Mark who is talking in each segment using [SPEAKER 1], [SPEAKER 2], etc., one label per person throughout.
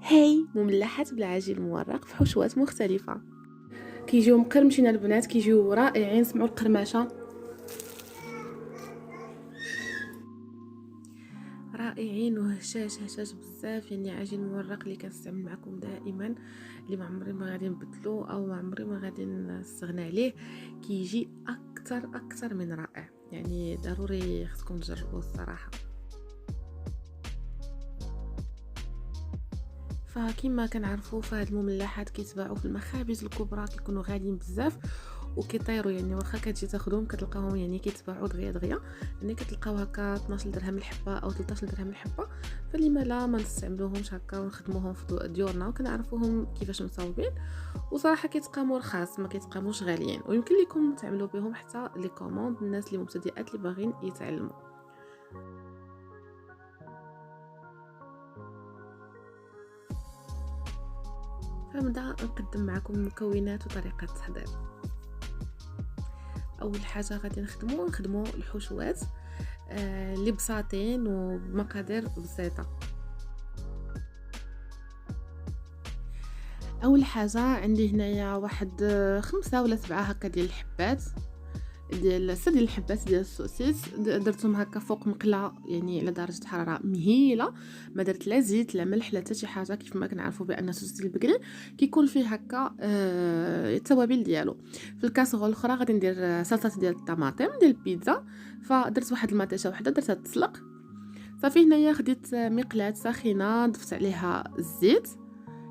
[SPEAKER 1] هاي مملحات بالعجين المورق في حشوات مختلفة. كيجيو مقرمشين البنات، كيجيو رائعين. سمعوا القرمشه رائعين وهشاش هشاش بزاف. يعني عجين مورق اللي كنستعمل معكم دائما، اللي ما عمري ما غادي نبدلو او ما عمري ما غادي نستغنى عليه. كيجي اكثر من رائع، يعني ضروري خصكم تجربوه الصراحه. فكما كنعرفوا فهاد المملحات كيتباعوا في المخابز الكبرى، كيكونوا غاليين بزاف وكيطيروا. يعني واخا كتجي تاخذهم كتلقاهم يعني كيتباعوا دغيا، يعني كتلقاو هكا 12 درهم الحبه او 13 درهم الحبه. فلما لا ما نستعملوهمش هكا ونخدموهم في ديورنا وكنعرفوهم كيفاش مصاوبين، وصراحه كيتقاموا رخاص، ما كيتقاموش غاليين، ويمكن لكم تعملوا بهم حتى لي كوموند الناس اللي مبتدئات اللي باغيين يتعلموا. فنبدا نقدم معكم المكونات وطريقه التحضير. اول حاجه غادي نخدموا الحشوات اللي بساطين وبمقادير بسيطه. اول حاجه عندي هنايا واحد 5 ولا 7 هكا ديال الحبات، ديال الحبات ديال السوسيس. درتهم هكا فوق مقله، يعني على درجه حراره مهيله. ما درت لا زيت لا ملح لا حتى شي حاجه، كيف ما كنعرفوا بان السوسيس البقري كيكون فيه هكا التوابل ديالو. في الكاسرول الاخرى غادي ندير صلصه ديال الطماطم ديال البيتزا. فدرت واحد المطيشه وحده درتها تسلق. صافي هنايا خديت مقلاة ساخنه، ضفت عليها الزيت،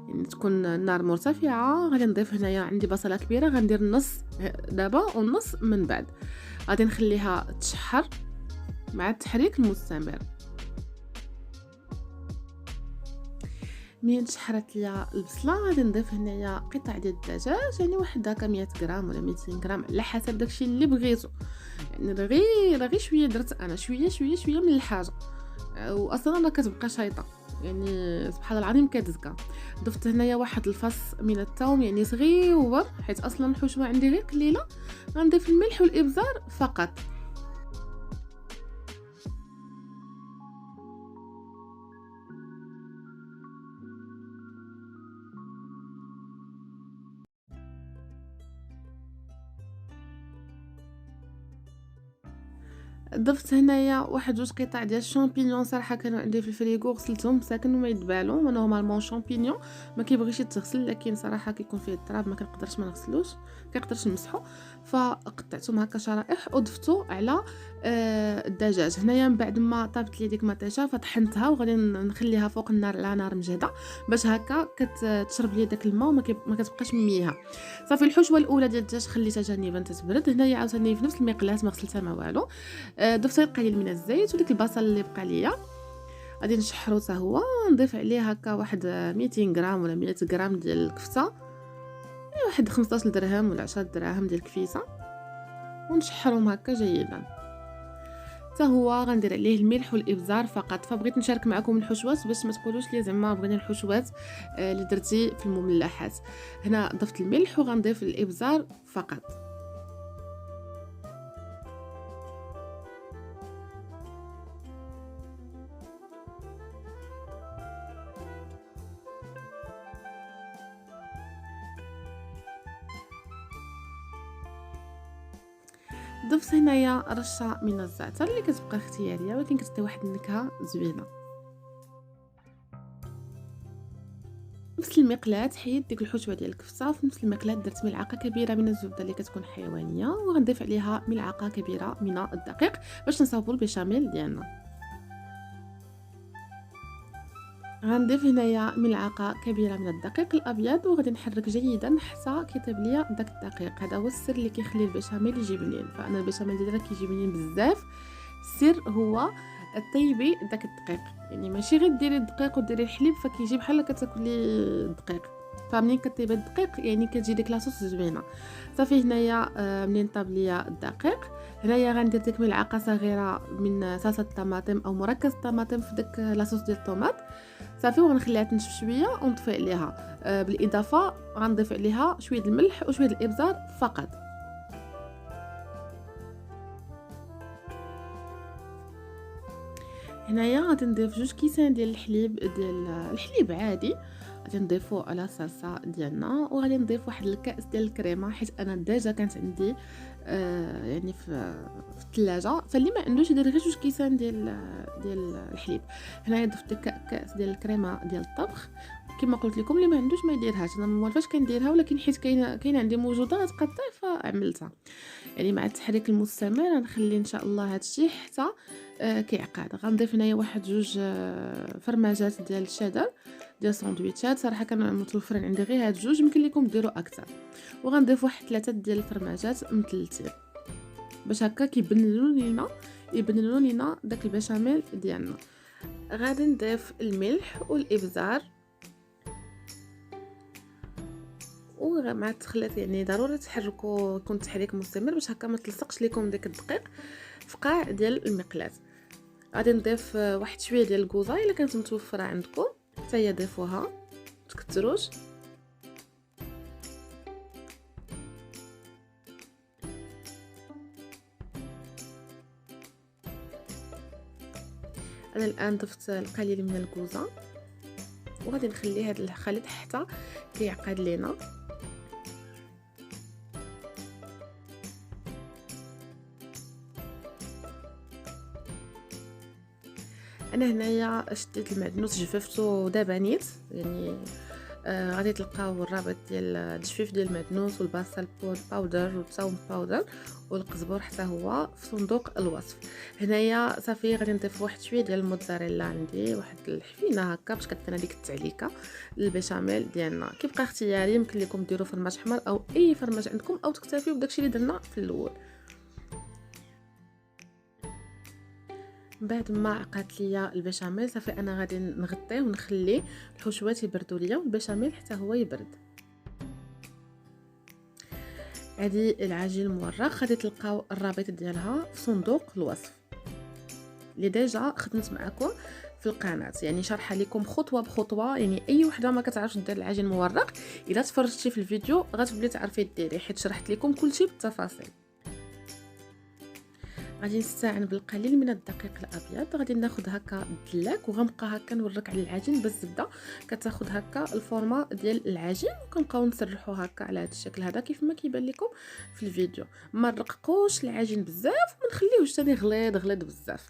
[SPEAKER 1] يعني تكون النار مرتفعه. غادي نضيف هنايا عندي بصله كبيره، غندير النص دابا والنص من بعد. غادي نخليها تشحر مع التحريك المستمر. من تشحرت ليا البصله غادي نضيف هنايا قطع ديال الدجاج، يعني واحد هكا 100 غرام ولا 200 غرام على حسب داكشي اللي بغيتو. يعني غير شويه درت انا شويه من الحاجه، واصلا راه كتبقى شايطه، يعني سبحان الله العظيم كتزكى. ضفت هنايا واحد الفص من الثوم، يعني صغيور، حيت اصلا الحشوه عندي غير قليله. غنضيف الملح والابزار فقط. ضفت هنايا واحد 2 قطع ديال الشامبينيون، صراحه كانوا عندي في الفريغو، غسلتهم ساكن وما يتبالوا. نورمالمون شامبينيون ما كيبغيش يتغسل، لكن صراحه كيكون فيه التراب ما كنقدرش ما نغسلوش، كنقدرش نمسحو. فقطعتهم هكا شرائح وضفتو على الدجاج. هنايا من بعد ما طابت لي ديك مطيشه فطحنتها، وغادي نخليها فوق النار على نار مجهده باش هكا كتشرب لي داك الماء وما كتبقاش مميها. صافي الحشوه الاولى ديال الدجاج خليتها جانبا تتبرد. هنايا عاوتاني في نفس المقلاة ما غسلتها ما والو، ضفت القليل من الزيت وديك البصل اللي بقى ليا غادي نشحرو حتى هو. نضيف عليه هكا واحد 200 غرام ولا 100 غرام ديال الكفته، واحد 15 درهم ولا 10 دراهم ديال الكفيسه، ونشحرهم هكا جيدا. حتى هو غندير عليه الملح والابزار فقط. فبغيت نشارك معكم الحشوات باش ما تقولوش لي زعما بغينا الحشوات اللي درتي في المملحات. هنا ضفت الملح وغنضيف الابزار فقط. ضفت هنايا رشه من الزعتر اللي كتبقى اختياريه، ولكن كتعطي واحد النكهه زوينه. نفس المقلاة حيدت ديك الحشوه ديال الكفته. في نفس المقلاة درت ملعقه كبيره من الزبده اللي كتكون حيوانيه، وغنضيف عليها ملعقه كبيره من الدقيق باش نصاوبوا البيشاميل ديالنا. غنضيف هنايا ملعقه كبيره من الدقيق الابيض، وغادي نحرك جيدا حتى كيطيب ليا داك الدقيق. هذا هو السر اللي كيخلي البيشاميل يجي بنين. فانا البيشاميل ديالي كيجي بنين بزاف. السر هو طيبي داك الدقيق، يعني ماشي غير ديري الدقيق وديري الحليب فكيجي بحال كتاكلي الدقيق. فمنين كطيبي الدقيق يعني كتجي ديك لاصوص زوينه. صافي هنايا منين طاب ليا الدقيق، هنايا غندير ديك ملعقه صغيره من صلصه الطماطم او مركز الطماطم في داك لاصوص ديال الطوماط. صافي ونخليها تنشف شويه ونطفي عليها. بالاضافه غنضيف عليها شويه الملح وشويه الابزار فقط. هنايا غادي نضيف 2 كيسان ديال الحليب عادي، غادي نضيفو على الصلصه ديالنا، وغادي نضيف واحد الكاس ديال الكريمه حيت انا ديجا كانت عندي يعني في الثلاجه. فاللي ما عندوش يدير غير 2 كيسان ديال الحليب. هنايا ضفت كاس ديال الكريمه ديال الطبخ كما قلت لكم. اللي ما عندوش ما يديرهاش، انا ما عارفاش كنديرها، ولكن حيت كاينه عندي موجوده غتقطع فعملتها. يعني مع التحريك المستمر غنخلي ان شاء الله هادشي حتى كيعقد. غنضيف هنايا واحد 2 فرماجات ديال الشيدر ديال الساندويتشات. صراحه كانوا متوفرين عندي غير هاد 2، يمكن لكم ديروا اكثر. وغنضيف واحد 3 ديال الفرماجات مثلثين باش هكا يبنلوا لينا داك البشاميل ديالنا. غادي نضيف الملح والابزار ومع التخليط، يعني ضروري تحركوا، يكون تحريك مستمر باش هكا ما تلصقش لكم داك الدقيق في قاع ديال المقلاة. غادي نضيف واحد شويه ديال الكوزه الا كانت متوفره عندكم، حتى هي ضيفوها تكثروش. انا الان ضفت القليل من الكوزه وغادي نخلي هذا الخليط حتى كيعقد لينا. انا هنايا شديت المعدنوس جففته ودابا نيت، يعني غادي تلقاو الرابط ديال التجفيف ديال المعدنوس والبصل باودر والثوم باودر والقزبر حتى هو في صندوق الوصف. هنايا صافي غادي نضيف واحد شويه ديال الموتزاريلا، عندي واحد الحفينه هكا باش كتعطينا ديك التعليكه للبشاميل ديالنا. كيبقى اختياري، يمكن لكم ديروا فرماج احمر او اي فرماج عندكم، او تكتفيو بداكشي اللي درنا في الاول. بعد ما عقدت ليا البشاميل صافي انا غادي نغطيه ونخلي الحشوات يبردوا ليا والبشاميل حتى هو يبرد. هذه العجين المورق غادي تلقاو الرابط ديالها في صندوق الوصف اللي ديجا خدمت معكم في القناه، يعني شرحه لكم خطوه بخطوه. يعني اي وحده ما كتعرفش دير العجين المورق الا تفرجتي في الفيديو غتولي تعرفي ديريه، حيت شرحت لكم كلشي بالتفاصيل. غادي نستعن بالقليل من الدقيق الابيض، غادي ناخذ هكا الدلاك وغنبقى هكا نورك على العجين بالزبده كتاخذ هكا الفورمه ديال العجين، وكنبقاو نسرحوا هكا على هذا الشكل هذا كيف ما كيبان لكم في الفيديو. ما نرققوش العجين بزاف وما نخليوش ثاني غليظ بزاف.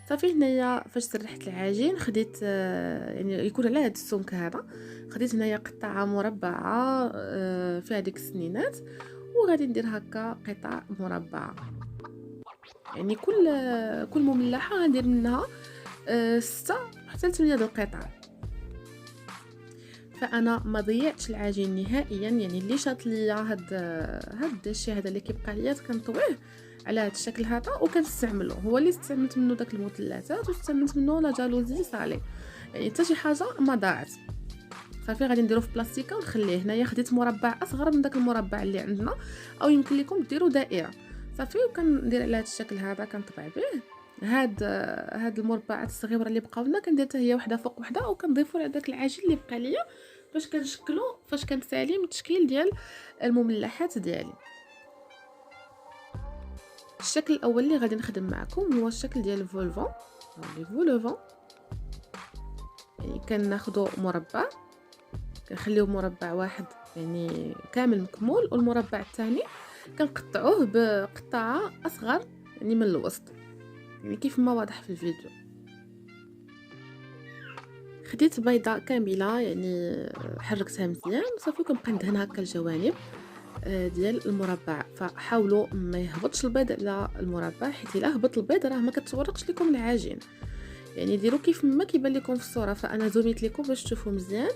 [SPEAKER 1] صافي هنايا فاش سرحت العجين خديت يعني يكون على هذا السمك هذا، خديت هنايا قطعه مربعه فيها ديك السنينات، وغادي ندير هكا قطع مربعه. يعني كل مملحه غندير منها 6 حتى ل 8 د القطع. فانا ما ضيعتش العجين نهائيا، يعني اللي شاط ليا هاد الشيء هذا اللي كيبقى ليا كنطويه على هذا الشكل هذا وكنستعمله. هو اللي استعملت منه داك المثلثات واستعملت منه لا جالوزي صالي، يعني حتى شي حاجه ما ضاعت. صافي غادي نديرو في بلاستيكه ونخليه. هنايا خديت مربع اصغر من داك المربع اللي عندنا، او يمكن لكم ديروا دائره. صافي وكندير على هذا الشكل هذا كنطبع به. هاد المربعات الصغيره اللي بقاو لنا كندير حتى هي وحده فوق وحده، وكنضيفوا على داك العجين اللي بقى ليا باش كنشكلوا فاش كنسالي من التشكيل ديال المملحات ديالي. الشكل الاول اللي غادي نخدم معكم هو الشكل ديال الفولفون او لي فولفون. يعني كناخذوا مربع كنخليو مربع واحد يعني كامل مكمول، والمربع الثاني كنقطعوه بقطعه اصغر يعني من الوسط، يعني كيف ما واضح في الفيديو. خديت بيضه كامله يعني حركتها مزيان صافي، وكنبقى ندهن هكا الجوانب ديال المربع. فحاولوا ما يهبطش البيض على المربع، حيت الا هبط البيض راه ما كتورقش لكم العجين. يعني ديروا كيف ما كيبان لكم في الصوره، فانا زوميت لكم باش تشوفوا مزيان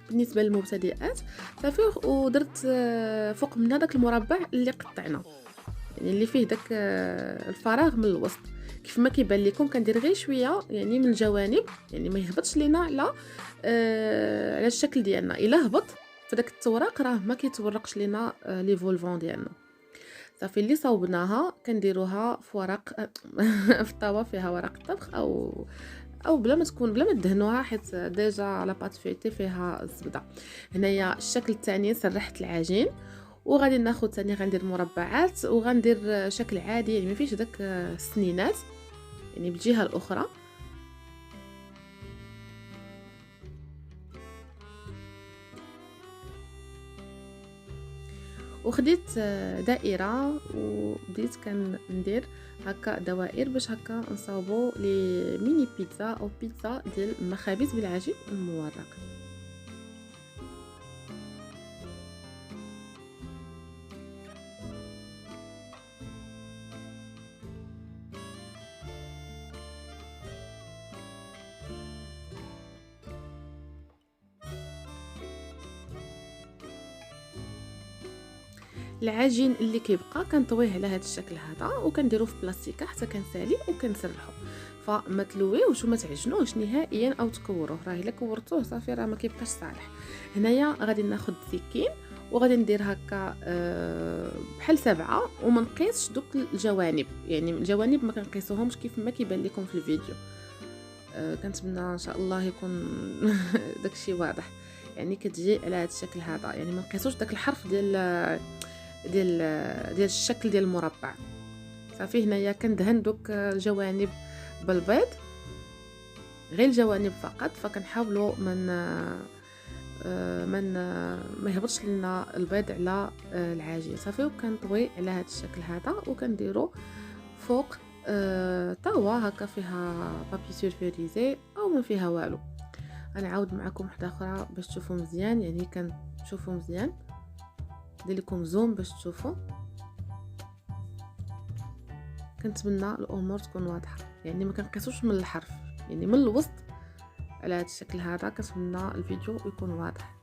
[SPEAKER 1] بالنسبه للمبتدئات. صافي ودرت فوق من هذاك المربع اللي قطعنا، يعني اللي فيه داك الفراغ من الوسط كيف ما كيبان لكم كندير غير شويه يعني من الجوانب، يعني ما يهبطش لينا على الشكل ديالنا. الا هبط فداك التوراق راه ما كيتورقش لينا لي فولفون ديالنا. صافي اللي صوبناها كنديروها في ورق في طاوه فيها ورق الطبخ او بلا ما تدهنوها، حيت ديجا لا بات فيتي فيها الزبده. هنايا الشكل الثاني سرحت العجين، وغادي ناخذ ثاني غندير مربعات وغندير شكل عادي، يعني ما فيش داك السنينات، يعني بالجهه الاخرى. وخديت دائره وبديت كندير هكا دوائر باش هكا نصاوبوا لي ميني بيتزا او بيتزا ديال المخابز بالعجين المورق. العجين اللي كيبقى كنطويه على هذا الشكل هذا وكنديروه في بلاستيكه حتى كنسالي وكنسرحو، فما تلويوش وما تعجنوش نهائيا او تكوروه، راه الا كورتوه صافي راه ما كيبقاش صالح. هنايا غادي ناخذ سكين وغادي ندير هكا بحال 7 وما نقيسش دوك الجوانب، يعني الجوانب ما كنقيسوهمش كيف ما كيبان لكم في الفيديو. كنتمنى ان شاء الله يكون داكشي واضح. يعني كتجي على هذا الشكل هذا، يعني ما نقيسوش داك الحرف ديال الشكل ديال المربع. صافي هنايا كندهن دوك الجوانب بالبيض، غير الجوانب فقط، فكنحاولوا ما يهبطش لنا البيض على العجين. صافي وكنطوي على هذا الشكل هذا وكنديروا فوق طاوه هكا فيها بابي سيرفيريزي او ما فيها والو. انا عاود معكم وحده اخرى باش تشوفوا مزيان، يعني كنشوفوا مزيان، ندير لكم زوم باش تشوفوا. كنتمنى الامور تكون واضحه، يعني ما كنقيسوش من الحرف، يعني من الوسط على هذا الشكل هذا. كنتمنى الفيديو يكون واضح.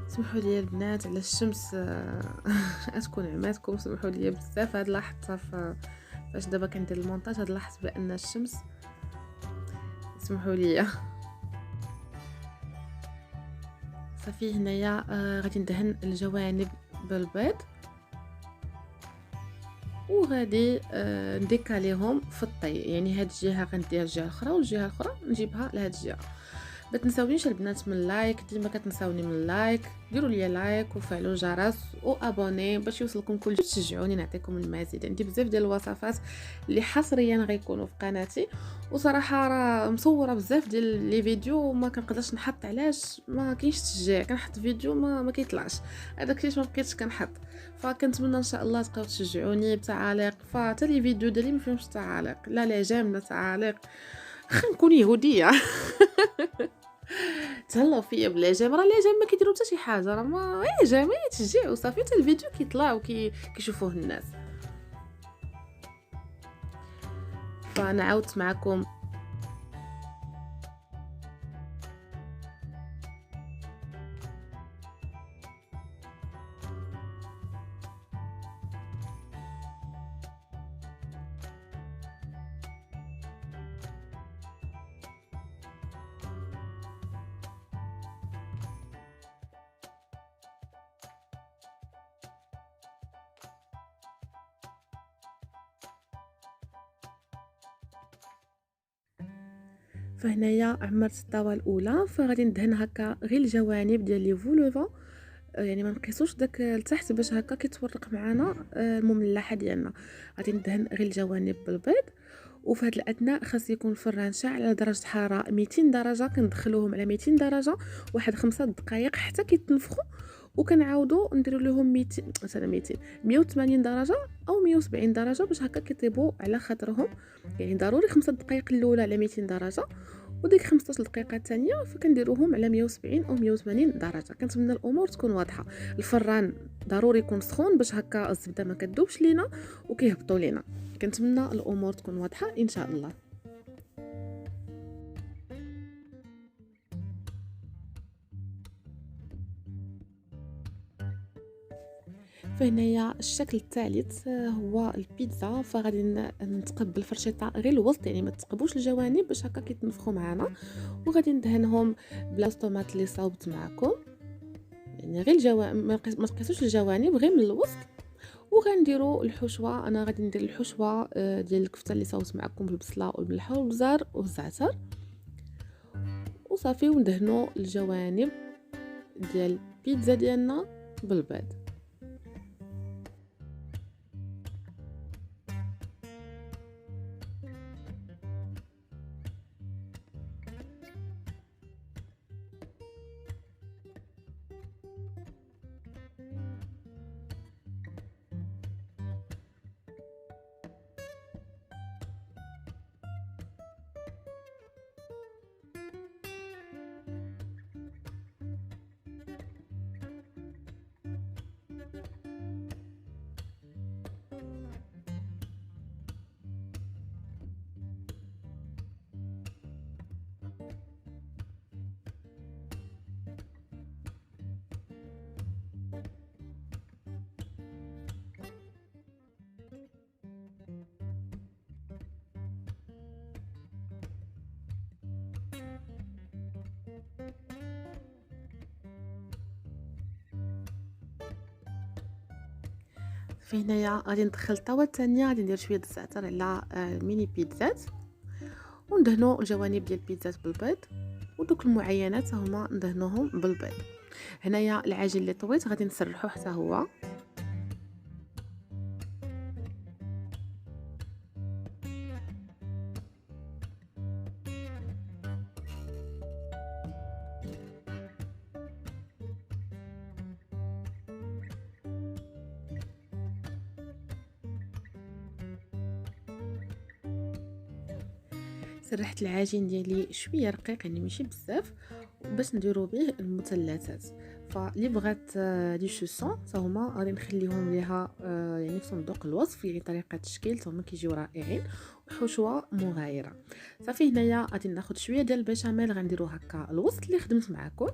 [SPEAKER 1] سمحوا لي البنات على الشمس اتكون عماتكم، سمحوا لي بزاف. هاد لاحظت فاش دابا كندير المونتاج، هاد لاحظت بان الشمس، سمحوا لي. صافي هنايا غادي ندهن الجوانب بالبيض وغادي نديكاليهم في الطي، يعني هاد الجهه غندير الجهه الاخرى والجهه الاخرى نجيبها لهاد الجهه. ما تنساونيش البنات من اللايك، ديما كتنساوني من اللايك، ديروا لي لايك وفعلوا الجرس وابوني باش يوصلكم كل جديد، تشجعوني نعطيكم المزيد. عندي بزاف ديال الوصفات اللي حصريا غيكونوا في قناتي، وصراحه راه مصوره بزاف ديال لي فيديو وما كنقدرش نحط، علاش ما كاينش تشجيع، كنحط فيديو ما كيطلعش، هذاك علاش ما بقيتش كنحط. فكنتمنى ان شاء الله تبقاو تشجعوني بتعاليق، فحتى لي فيديو ديالي ما فيهمش تعاليق، لا جام لا تعاليق، نكون يهوديه. تهلاو فيا بلا جام، راه لا جام ما كيديروا حتى شي حاجه، راه ما جام تشجيع وصافي، حتى الفيديو كيطلع كيشوفوه الناس. فانا عاودت معكم. فهنايا عمرت الطاوه الاولى، فغادي ندهن هكا غير الجوانب ديال لي فولوفا، يعني ما نقيسوش داك لتحت باش هكا كيتورق معنا المملحه ديالنا. غادي ندهن غير الجوانب بالبيض، وفي هذا الاثناء خاص يكون الفران شاعل على درجه حراره 200 درجه، كندخلوهم على 200 درجه واحد 5 دقائق حتى كيتنفخوا، وكنعاودوا نديروا لهم 200 مثلا 180 درجه او 170 درجه باش هكا كيطيبوا على خاطرهم. يعني ضروري 5 دقائق الاولى على 200 درجه، وديك 15 دقيقه الثانيه فكنديروهم على 170 او 180 درجه. كنتمنى الامور تكون واضحه. الفران ضروري يكون سخون باش هكا الزبده ما كتذوبش لينا وكيهبطوا لينا. كنتمنى الامور تكون واضحه ان شاء الله. فهنايا الشكل الثالث هو البيتزا. فغادي نتقب بالفرشيطه غير الوسط، يعني ما تقبوش الجوانب باش هكا كيتنفخوا معنا، وغادي ندهنهم بلا طوماط اللي صاوبت معكم، يعني غير الجوانب، ما تقيسوش الجوانب، غير من الوسط. وغنديروا الحشوه. انا غادي ندير الحشوه ديال الكفته اللي صاوبت معكم بالبصله والملح والبزار والزعتر، وصافي وندهنوا الجوانب ديال بيتزا ديالنا بالبيض. في هنايا غادي ندخل الطاوه الثانيه، غادي ندير شويه الزعتر على ميني بيتزات، وندهنوا الجوانب ديال البيتزات بالبيض، ودوك المعينات هما ندهنوهم بالبيض. هنايا العجين اللي طويت غادي نسرحوه حتى هو. سرحت العجين ديالي شويه رقيق، يعني ماشي بزاف، باش نديرو به المثلثات. فاللي بغات لي شوسون حتى هما غادي نخليهم ليها يعني في صندوق الوصف، يعني طريقه التشكيل حتى هما كيجيو رائعين وحشوه مغايره. صافي هنايا غادي ناخذ شويه ديال البشاميل، غنديرو هكا الوسط اللي خدمت معكم،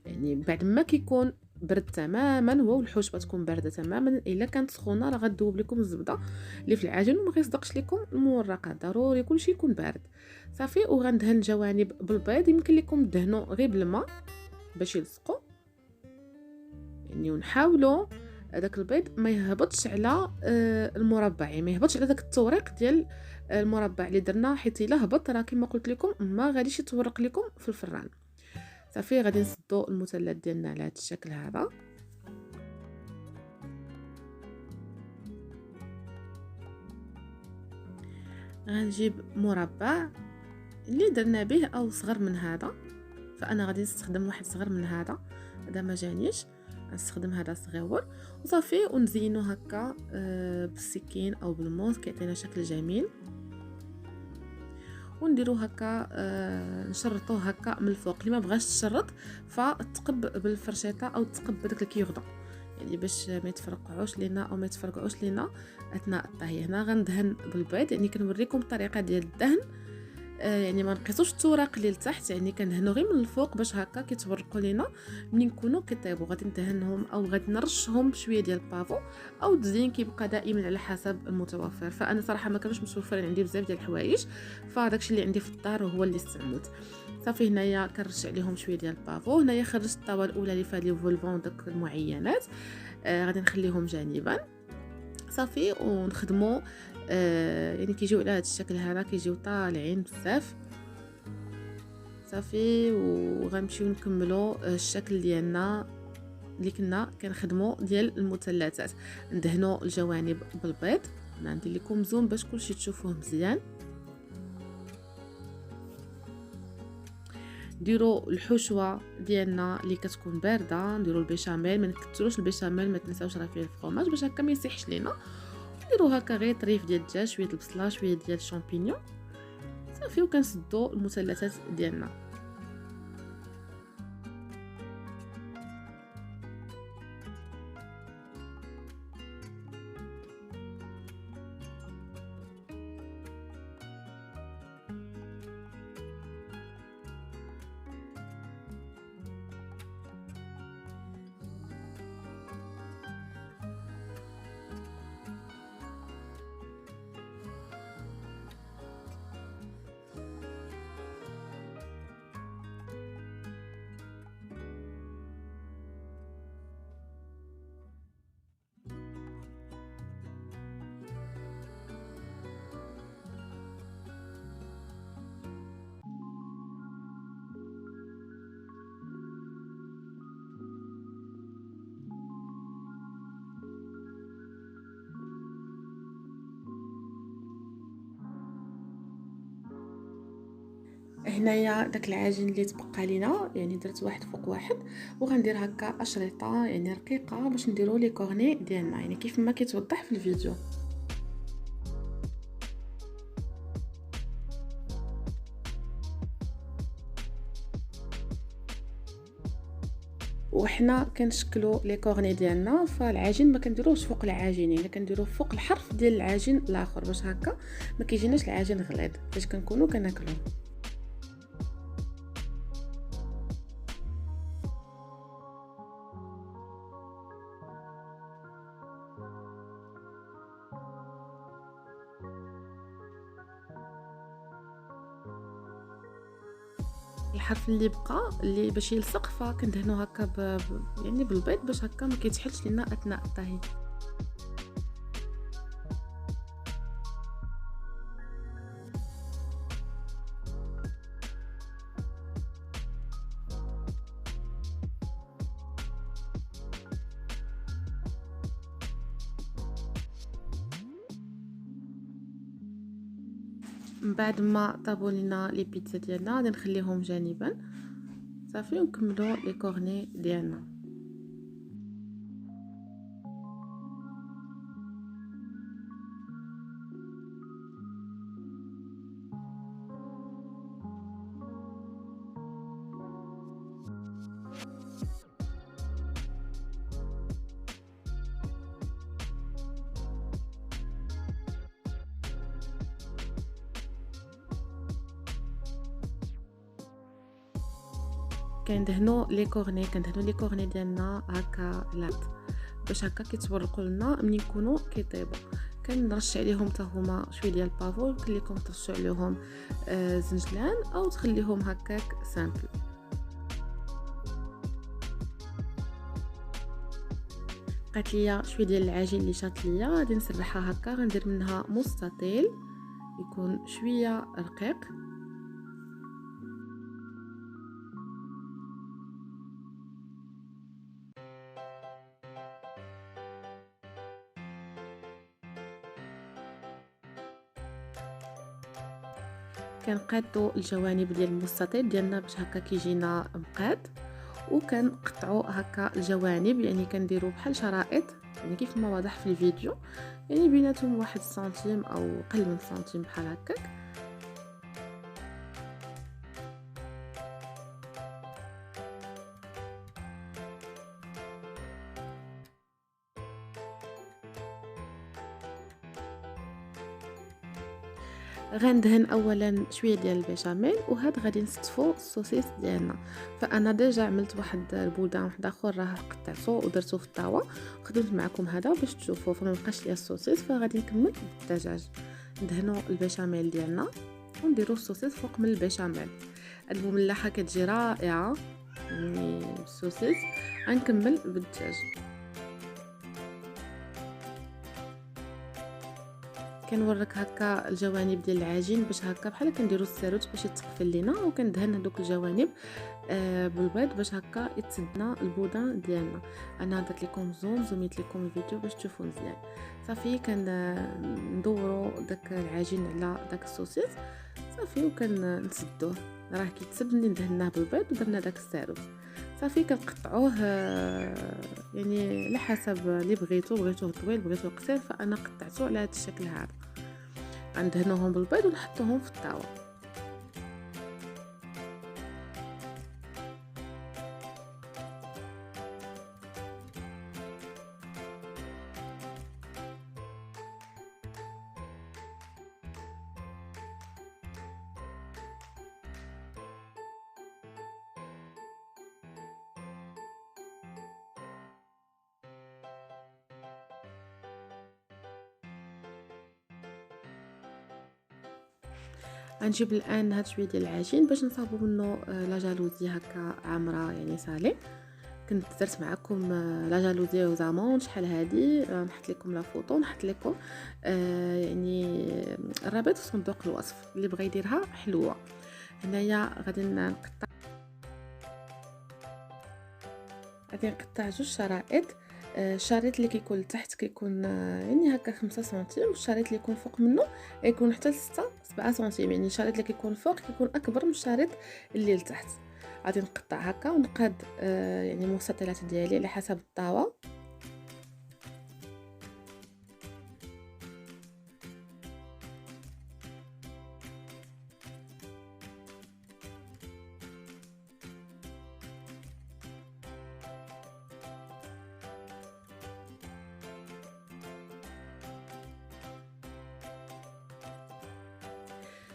[SPEAKER 1] يعني بعد ما كيكون برد تماما هو والحشوه تكون بارده تماما. الا كانت سخونه راه غدوب لكم الزبده اللي في العجين وما غيصدقش لكم المورقات، ضروري كلشي يكون بارد. صافي وغندهن الجوانب بالبيض، يمكن لكم تدهنوا غير بالماء باش يلصقوا، يعني ونحاولوا هذاك البيض ما يهبطش على المربع، يعني ما يهبطش على داك التوريق ديال المربع اللي درنا، حيت الا هبط راه كما قلت لكم ما غاديش يتورق لكم في الفران. صافي غادي نسدوا المثلث ديالنا على هذا الشكل هذا. غنجيب مربع اللي درنا به او صغر من هذا، فانا غادي نستخدم واحد صغر من هذا ما جانيش، نستخدم هذا صغيور وصافي، ونزينو هكا بالسكين او بالموس كيعطينا شكل جميل، ونديرو هكا نشرطوه هكا من الفوق. اللي ما بغاش تشرط فتقب بالفرشيطه او تقب بداك الكيغدون، يعني باش ما يتفرقعوش لينا او ما يتفرقعوش لينا اثناء الطهي. هنا غندهن بالبيض، يعني كنوريكم الطريقه ديال الدهن، يعني ما نقيسوش التوراق اللي لتحت، يعني كندهنو غير من الفوق باش هكا كيتورقوا لينا ملي نكونوا كيطيبوا. غادي ندهنهم او غادي نرشهم بشويه ديال البافو او الزين، كيبقى دائما على حسب المتوفر. فانا صراحه ما كانوش متوفرين عندي بزاف ديال الحوايج، فداكشي اللي عندي في الدار هو اللي استعملت. صافي هنايا كنرش عليهم شويه ديال البافو. هنايا خرجت الطاوه الاولى اللي فيها لي فولفون داك المعينات، غادي نخليهم جانبا. صافي ونخدموا يعني كيجيو على هذا الشكل هذا، كيجيو طالعين بزاف. صافي وغنمشيو نكملوا الشكل ديالنا اللي كنا كنخدموا ديال المثلثات. ندهنوا الجوانب بالبيض، انا ندير لكم زوم باش كلشي تشوفوه مزيان. نديروا الحشوه ديالنا اللي كتكون بارده، نديروا البيشاميل، ما نكثروش البيشاميل، ما تنساوش راه فيه الفرماج باش هكا ما يسيحش لينا. نديروا هكا غير طريف ديال الدجاج، شويه البصله، شويه ديال الشامبينيون. صافي وكنسدوا المثلثات ديالنا. هنايا داك العجين اللي تبقى لينا يعني درت واحد فوق واحد، وغندير هكا اشرطه يعني رقيقه باش نديرو لي كورني ديالنا يعني كيف ما كيتوضح في الفيديو. وحنا كنشكلوا لي كورني ديالنا، فالعجين ما كنديروهش فوق العجين، يعني كنديروه فوق الحرف ديال العجين الاخر باش هكا ما كيجيناش العجين غليظ فاش كنكونوا كناكلوه. الحرف اللي بقى اللي باش يلصق فكندهنو هكا يعني بالبيض باش هكا ما كيتحلش لينا اثناء الطهي. من بعد ما طابوا لينا لي بيتزا ديالنا غادي نخليهم جانبا صافي ونكملوا لي كورني ديالنا. كندهنوا لي كورني ديالنا هكا لاط باش هكا كيتورقوا لنا ملي يكونوا كيطيبوا. كنرش عليهم حتى هما شويه ديال البافور، يمكن لكم ترشوا عليهم زنجلان او تخليهم هكاك سامبل. بقات ليا شويه ديال العجين اللي شات ليا غادي نسرحها هكا، غندير منها مستطيل يكون شويه رقيق. كنقادو الجوانب ديال المستطيل ديالنا باش هكا كيجينا مقاد، وكنقطعوا هكا الجوانب يعني كنديروا بحال شرائط يعني كيف ما واضح في الفيديو، يعني بيناتهم 1 سنتيم او قل من سنتيم بحال هكاك. غندهن اولا شويه ديال البيشاميل، وهاد غادي نستفو السوسيس ديالنا. فانا ديجا عملت واحد البودان واحد اخر راه قطعته ودرته في الطاوه، خدمت معكم هذا باش تشوفوا فما بقاش ليا السوسيس. فغادي نكمل بالدجاج. ندهنوا البيشاميل ديالنا ونديروا السوسيس فوق من البيشاميل. المملحه كتجي رائعه يعني السوسيس. غنكمل بالدجاج. كنورك هكا الجوانب ديال العجين باش هكا بحال كنديروا الساروت باش يتقفل لينا، وكندهن هذوك الجوانب بالبيض باش هكا يتسدنا البودان ديالنا. انا درت لكم زوميت لكم الفيديو باش تشوفوا مزيان. صافي ندوروا داك العجين على داك السوسيس صافي وكنسدوه. راه كيتسد ملي دهناه بالبيض ودرنا داك الساروت. صافي كنقطعوه يعني على حسب اللي بغيتوه طويل بغيتوه قصير، فانا قطعته على هذا الشكل هذا. غندهنوهم بالبيض ونحطوهم في الطاوه. غنجيب الان هاد شويه ديال العجين باش نصاوبو منه لا جالوزي هكا عامره يعني صالي. كنت درت معكم لا جالوزي وزامون شحال هادي، نحط لكم لا فوطو، نحط لكم يعني الرابط في صندوق الوصف اللي بغى يديرها حلوه. هنايا غادي نقطع جوج شرائط الشريط اللي كيكون لتحت كيكون يعني هكا 5 سنتيم، والشريط اللي يكون فوق منه يكون حتى 6 7 سنتيم. يعني الشريط اللي كيكون فوق كيكون اكبر من الشريط اللي لتحت. غادي نقطع هكا ونقاد يعني المستطيلات ديالي على حسب الطاوه.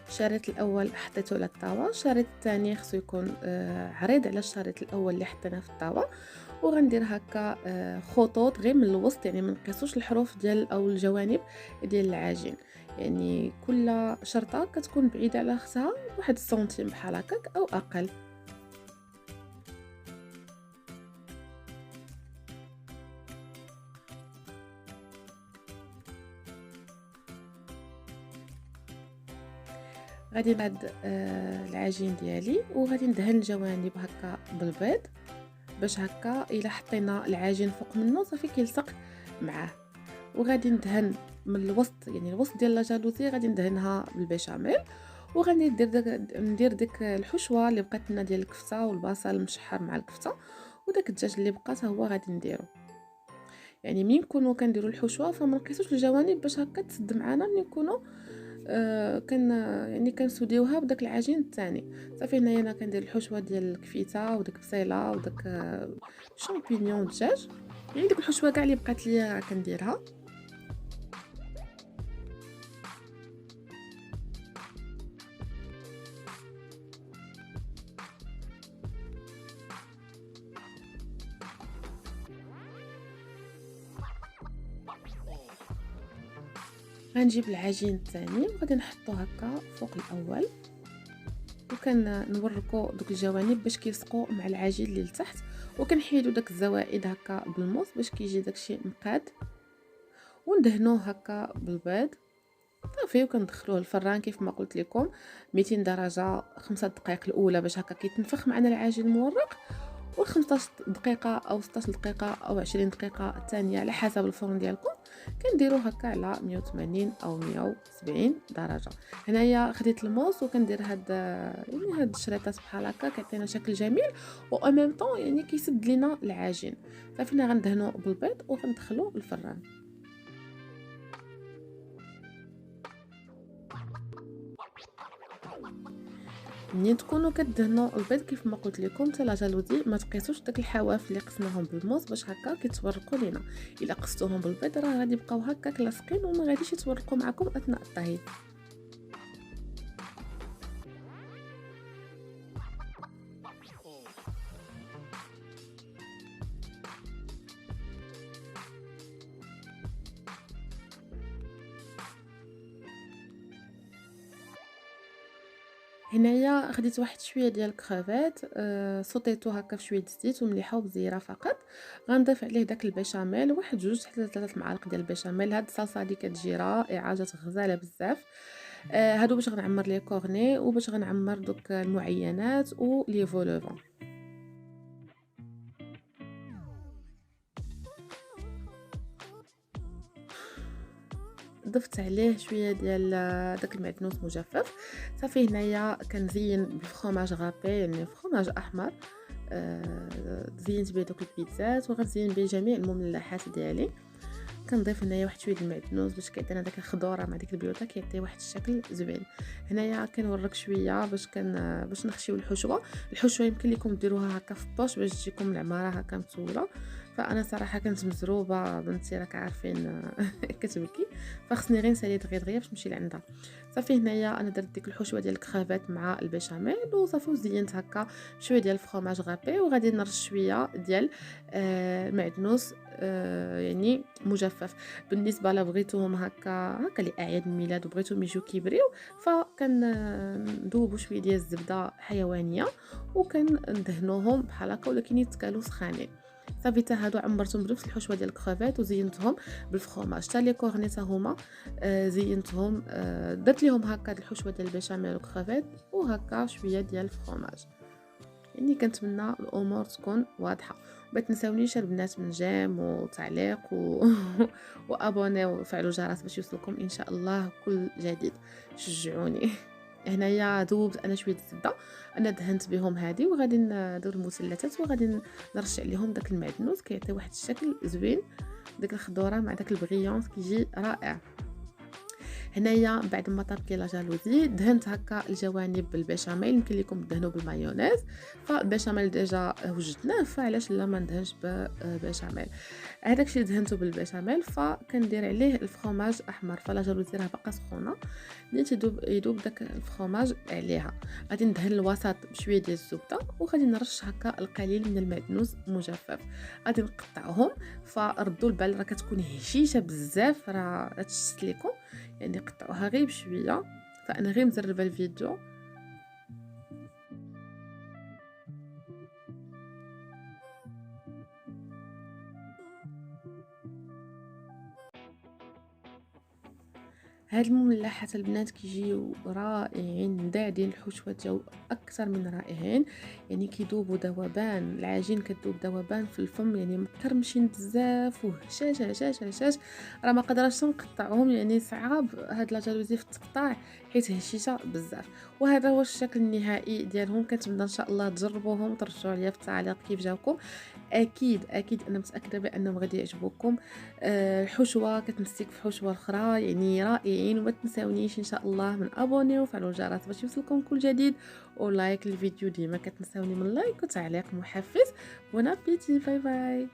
[SPEAKER 1] الشريط الاول حطيته على الطاوه، الشريط الثاني خصو يكون عريض على الشريط الاول اللي حطيناه في الطاوه. وغندير هكا خطوط غير من الوسط، يعني ما نقيسوش الحروف ديال او الجوانب ديال العجين. يعني كل شرطه كتكون بعيده على اختها 1 سنتيم بحال هكاك او اقل. غادي نعد العجين ديالي وغادي ندهن الجوانب هكا بالبيض، باش هكا الا حطينا العجين فوق منه صافي كيلصق معاه. وغادي ندهن من الوسط، يعني الوسط ديال لاجالوزي غادي ندهنها بالبيشاميل. وغادي ندير ديك الحشوه اللي بقات لنا ديال الكفته والبصل المشحر مع الكفته، وداك الدجاج اللي بقى حتى هو غادي نديرو. يعني ملي نكونوا كنديروا الحشوه فما نقيسوش الجوانب باش هكا تسد معانا ملي نكونوا كان يعني كنسوديوها بداك العجين الثاني. صافي هنايا انا كندير الحشوه ديال الكفيته وداك البصيله وداك الشامبينيون والدجاج، يعني ديك الحشوه كاع اللي بقات ليا كنديرها. غنجيب العجين الثاني وغادي نحطو هكا فوق الاول، وكنوركو دوك الجوانب باش كيلصقوا مع العجين اللي لتحت، وكنحيدو داك الزوائد هكا بالموس باش كيجي داكشي مقاد. وندهنوه هكا بالبيض صافي، وكندخلوه الفران كيف ما قلت لكم 200 درجه 5 دقائق الاولى باش هكا كيتنفخ معنا العجين المورق، و15 دقيقه او 16 دقيقه او 20 دقيقه الثانيه على حسب الفرن ديالكم كنديروه هكا على 180 او 170 درجه. هنايا خديت الموس وكندير هاد الشريطات بحال هكا كيعطينا شكل جميل، و ميم طون يعني كيسد لينا العجين. صافي غندهنوه بالبيض وغندخلوه الفران. منين تكونوا كدهنوا البيض كيف ما قلت لكم حتى لا جالوزي ما تقيسوش داك الحواف اللي قسناهم بالموس باش هكا كيتورقوا لينا. الا قستوهم بالبيض راه غادي يبقاو هكاك لاصقين وما غاديش يتورقوا معكم اثناء الطهي. هنايا خديت واحد شويه ديال الكريفات صوتيتو هكا في شويه زيت ومليحه وبزيره فقط. غنضيف عليه داك البيشاميل، واحد 2 حتى 3 معالق ديال البيشاميل. هاد الصلصه هادي كتجي رائعه، جات غزاله بزاف. هادو باش غنعمر لي كورني وباش غنعمر دوك المعينات و لي فولوفون. ضفت عليه شويه ديال داك المعدنوس مجفف. صافي هنايا كنزين بالفرomاج غابي، يعني فرomاج احمر. زينت به دوك البيتزات وغنزين به جميع المملحات ديالي. كنضيف هنايا واحد شويه المعدنوس باش كيعطينا داك الخضوره مع ديك البيوتا، كيعطي واحد الشكل زوين. هنايا كنورك شويه باش نخشيو الحشوه يمكن لكم ديروها هكا في بوش باش تجيكم العماره هكا مسوله. فانا صراحه كنت مزروبه، بنتي راك عارفين كتبكي، فخصني غير نسالي دغيا باش نمشي لعندها. صافي هنايا انا درت ديك الحشوه ديال الكرافات مع البيشاميل وصافي وزينت هكا شويه ديال الفرomاج غابي، وغادي نرش شويه ديال المعدنوس يعني مجفف. بالنسبه لا بغيتوهم هكا لاعياد الميلاد وبغيتوهم يجيو كيبريو، فكندوبوا شويه ديال الزبده حيوانيه وكندهنوهم بحال هكا، ولكن يتكالوا سخانين. صافي حتى هادو عمرتهم بنفس الحشوه ديال الكرافات وزينتهم بالفرomاج. حتى لي كورني حتى هما زينتهم، درت ليهم هكا الحشوه ديال البيشاميل والكرافات وهكا شويه ديال الفرomاج. يعني كنتمنى الامور تكون واضحه. ما تنساونيش البنات من جيم وتعليق وابونيو وفعلوا الجرس باش يوصلكم ان شاء الله كل جديد. شجعوني. هنايا ذوبت انا شويه الزبده، انا دهنت بهم هذه، وغادي ندير المثلثات وغادي نرش عليهم داك المعدنوس كيعطي واحد الشكل زوين، داك الخضوره مع داك البغيونس كيجي رائع. هنايا بعد ما طاب كي لا جالوزي دهنت هكا الجوانب بالبيشاميل، يمكن لكم تدهنوا بالمايونيز، فالبيشاميل ديجا وجدناه فعلاش لا ما ندهنش بالبيشاميل. هذاك الشيء دهنته بالبيشاميل، فكندير عليه الفرomاج احمر، فلا جالوزي راه باقا سخونه، ملي يذوب داك الفرomاج عليها غادي ندهن الوسط بشويه ديال الزبده، وغادي نرش هكا القليل من المعدنوس مجفف، غادي نقطعهم. فردوا البال راه كتكون هشيشه بزاف، راه تشت لكم يعني قطعوها غير بشويه، فانا غير مزربه الفيديو. هاد المملحات البنات كيجيو رائعين، داعدين، الحشوه جاو اكثر من رائعين، يعني كيذوبوا ذوبان، العجين كتذوب ذوبان في الفم، يعني مقرمشين بزاف وهشاش هشاش هشاش، راه ما قدرتش نقطعهم، يعني صعاب هاد لا جالوزي في التقطاع حيت هشيشه بزاف. وهذا هو الشكل النهائي ديالهم. كنتمنى ان شاء الله تجربوهم وترجعوا ليا في التعليق كيف جاوكم. اكيد انا متاكده بانهم غادي يعجبوكم. الحشوه كتمسك في حشوه اخرى، يعني رائعين. وما تنساونيش ان شاء الله من ابوني وفعلوا الجرس باش يوصلكم كل جديد، ولايك الفيديو، ديما كتنساوني من لايك وتعليق محفز. بون ابيتي، باي باي.